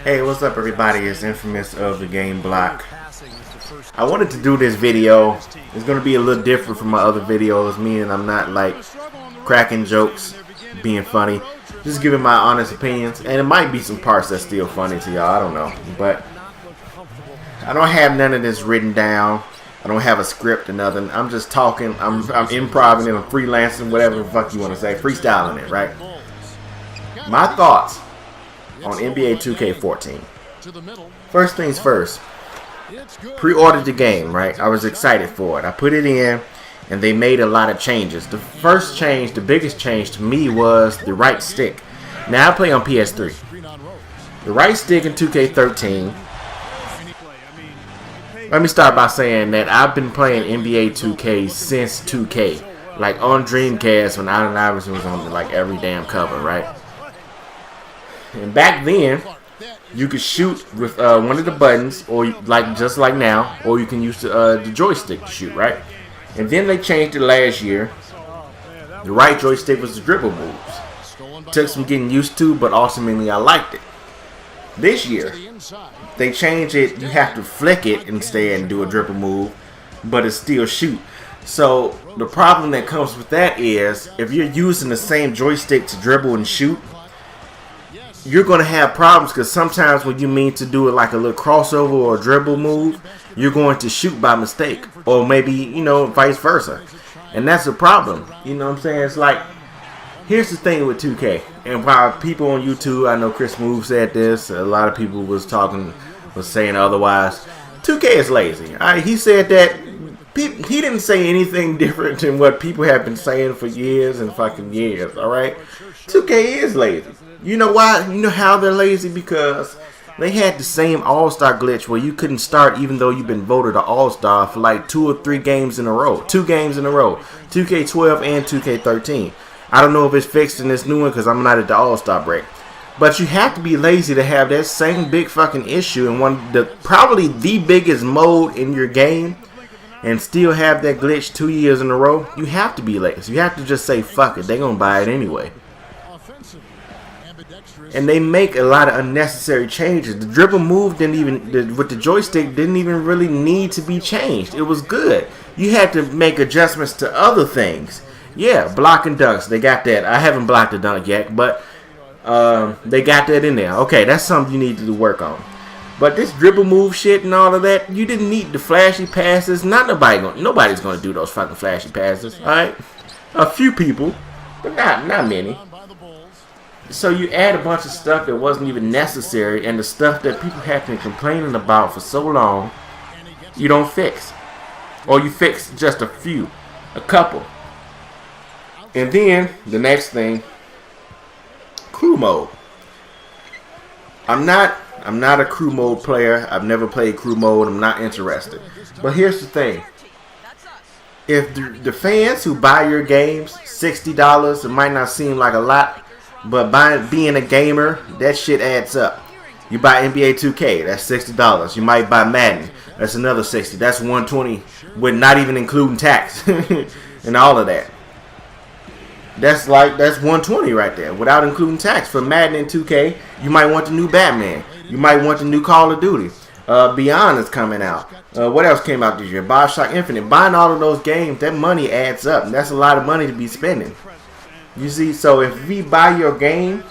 Hey, what's up everybody? It's Infamous of Thegameblock. I wanted to do this video. It's going to be a little different from my other videos, meaning I'm not like cracking jokes, being funny. Just giving my honest opinions, and it might be some parts that's still funny to y'all, I don't know. But I don't have none of this written down. I don't have a script or nothing. I'm just talking, I'm improvising, I'm freelancing, whatever the fuck you want to say, freestyling it, right? My thoughts on NBA 2K14. First things first, pre-ordered the game, right? I was excited for it. I put it in, and they made a lot of changes. The first change, the biggest change to me was the right stick. Now I play on PS3. The right stick in 2K13. Let me start by saying that I've been playing NBA 2K since 2K. Like on Dreamcast when Allen Iverson was on like every damn cover, right? And back then, you could shoot with one of the buttons, or like just like now, or you can use the joystick to shoot, right? And then they changed it last year. The right joystick was the dribble moves. Took some getting used to, but ultimately I liked it. This year, they changed it. You have to flick it instead and do a dribble move, but it still shoot. So the problem that comes with that is if you're using the same joystick to dribble and shoot, you're going to have problems because sometimes when you mean to do it like a little crossover or a dribble move, you're going to shoot by mistake, or maybe, you know, vice versa. And that's a problem. You know what I'm saying? It's like, here's the thing with 2K. And while people on YouTube, I know Chris Move said this, a lot of people was saying otherwise. 2K is lazy. He said that. He didn't say anything different than what people have been saying for years and fucking years, alright? 2K is lazy. You know why? You know how they're lazy? Because they had the same All-Star glitch where you couldn't start even though you've been voted an All-Star for like 2 or 3 games in a row. 2 games in a row. 2K12 and 2K13. I don't know if it's fixed in this new one because I'm not at the All-Star break. But you have to be lazy to have that same big fucking issue in probably the biggest mode in your game and still have that glitch 2 years in a row. You have to be lazy. You have to just say fuck it. They're going to buy it anyway. And they make a lot of unnecessary changes. The dribble move with the joystick didn't even really need to be changed. It was good. You had to make adjustments to other things. Yeah, block and dunks. They got that. I haven't blocked a dunk yet, but they got that in there. Okay, that's something you need to work on. But this dribble move shit and all of that, you didn't need the flashy passes. Nobody's gonna do those fucking flashy passes. All right, a few people, but not many. So you add a bunch of stuff that wasn't even necessary, and the stuff that people have been complaining about for so long, you don't fix. Or you fix just a couple. And then, the next thing, crew mode. I'm not a crew mode player. I've never played crew mode. I'm not interested. But here's the thing. If the fans who buy your games, $60, it might not seem like a lot, but being a gamer, that shit adds up. You buy NBA 2K, that's $60. You might buy Madden, that's another $60. That's $120, with not even including tax and all of that. That's $120 right there, without including tax. For Madden and 2K, you might want the new Batman. You might want the new Call of Duty. Beyond is coming out. What else came out this year? BioShock Infinite. Buying all of those games, that money adds up. And that's a lot of money to be spending. You see, so if we buy your game,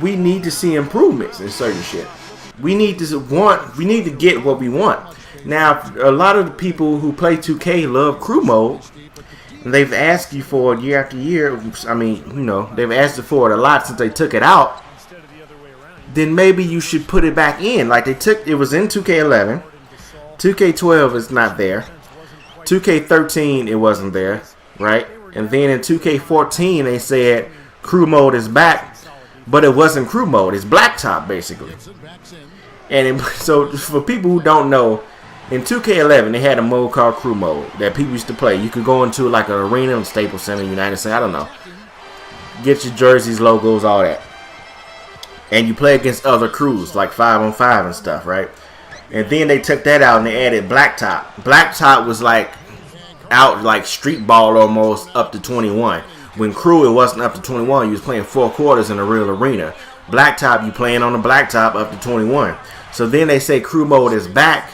we need to see improvements in certain shit. We need to get what we want. Now, a lot of the people who play 2K love crew mode. And they've asked you for it year after year. I mean, you know, they've asked for it a lot since they took it out. Then maybe you should put it back in. Like it was in 2K11. 2K12 is not there. 2K13 it wasn't there, right? And then in 2K14 they said crew mode is back, but it wasn't crew mode. It's blacktop basically. And so for people who don't know, in 2K11 they had a mode called crew mode that people used to play. You could go into like an arena in Staples Center, United States, I don't know. Get your jerseys, logos, all that. And you play against other crews like 5-on-5 and stuff, right? And then they took that out and they added blacktop. Blacktop was like out like street ball almost up to 21. When crew, it wasn't up to 21. You was playing 4 quarters in a real arena. Blacktop, you playing on the blacktop up to 21. So then they say crew mode is back,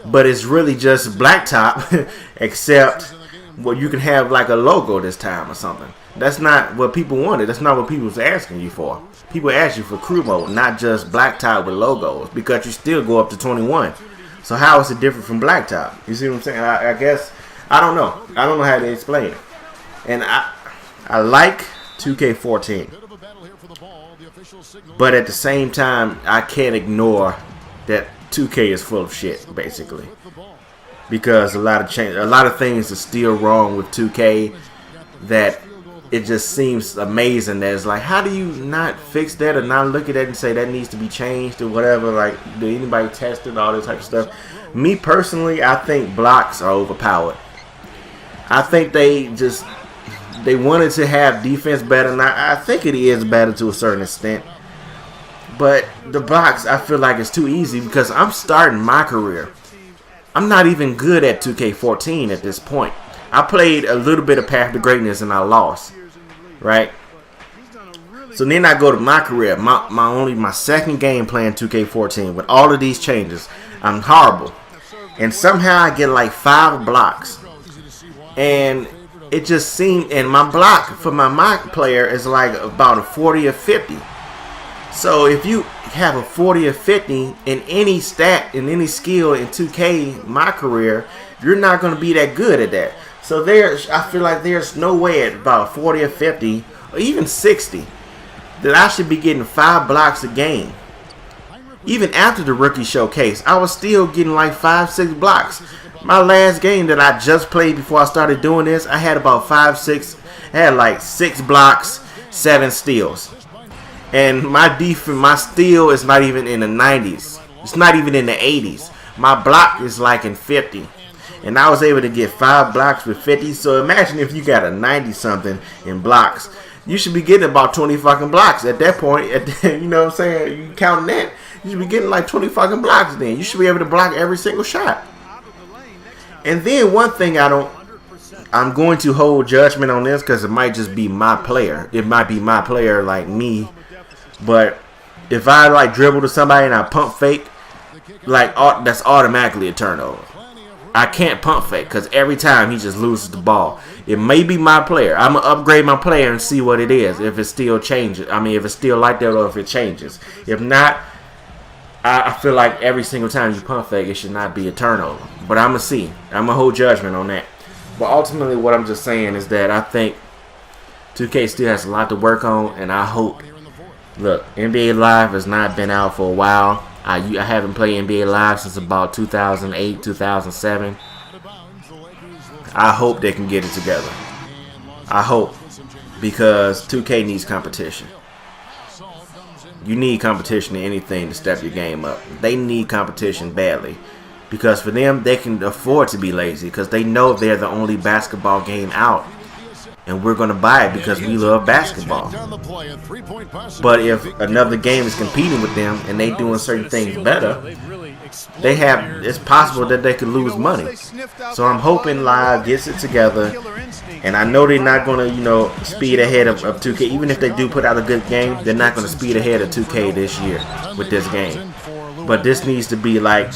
but it's really just blacktop, except well, you can have like a logo this time or something. That's not what people wanted. That's not what people was asking you for. People asked you for crew mode, not just blacktop with logos, because you still go up to 21. So how is it different from blacktop? You see what I'm saying? I guess I don't know. I don't know how to explain it. And I like 2K14, but at the same time, I can't ignore that 2K is full of shit, basically, because a lot of things are still wrong with 2K that it just seems amazing. That it's like, how do you not fix that or not look at that and say that needs to be changed or whatever? Like, did anybody test it? All this type of stuff. Me personally, I think blocks are overpowered. I think they wanted to have defense better, and I think it is better to a certain extent. But the blocks, I feel like it's too easy because I'm starting my career. I'm not even good at 2K14 at this point. I played a little bit of Path to Greatness and I lost, right? So then I go to my career, my second game playing 2K14 with all of these changes. I'm horrible, and somehow I get like 5 blocks, and it just seemed, and my block for my mock player is like about a 40 or 50. So if you have a 40 or 50 in any stat, in any skill in 2K, my career, you're not going to be that good at that. So I feel like there's no way at about 40 or 50 or even 60 that I should be getting 5 blocks a game. Even after the rookie showcase, I was still getting like 5-6 blocks. My last game that I just played before I started doing this, I had about 5-6. I had like 6 blocks, 7 steals. And my steal is not even in the 90s. It's not even in the 80s. My block is like in 50. And I was able to get 5 blocks with 50. So imagine if you got a 90 something in blocks. You should be getting about 20 fucking blocks at that point. You know what I'm saying? You counting that, you should be getting like 20 fucking blocks then. You should be able to block every single shot. And then one thing I'm going to hold judgment on this because it might just be my player. It might be my player like me. But if I like dribble to somebody and I pump fake, like that's automatically a turnover. I can't pump fake because every time he just loses the ball. It may be my player. I'm going to upgrade my player and see what it is. If it still changes. I mean, if it's still like that or if it changes. If not, I feel like every single time you pump fake, it should not be a turnover. But I'm going to see. I'm going to hold judgment on that. But ultimately, what I'm just saying is that I think 2K still has a lot to work on. And I hope. Look, NBA Live has not been out for a while. I haven't played NBA Live since about 2008, 2007. I hope they can get it together. I hope. Because 2K needs competition. You need competition in anything to step your game up. They need competition badly. Because for them, they can afford to be lazy. Because they know they're the only basketball game out. And we're going to buy it because we love basketball. But if another game is competing with them and they doing certain things better, it's possible that they could lose money. So I'm hoping Live gets it together. And I know they're not going to, speed ahead of 2K. Even if they do put out a good game, they're not going to speed ahead of 2K this year with this game. But this needs to be like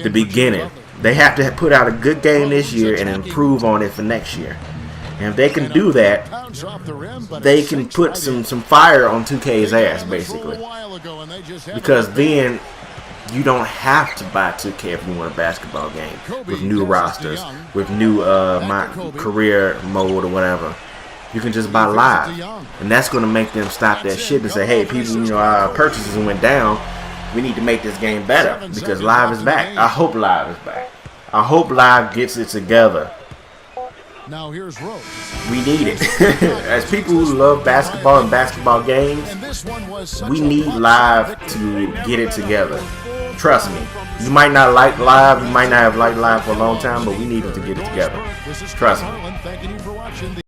the beginning. They have to put out a good game this year and improve on it for next year. And if they can do that, they can put some fire on 2K's ass, basically. Because then you don't have to buy 2K if you want a basketball game with new rosters, with new my career mode or whatever. You can just buy Live, and that's going to make them stop that shit and say, "Hey, people, our purchases went down. We need to make this game better because Live is back." I hope Live is back. I hope Live gets it together. Now here's Rose. We need it. As people who love basketball and basketball games, we need Live to get it together. Trust me. You might not like Live, you might not have liked Live for a long time, but we need it to get it together. Trust me.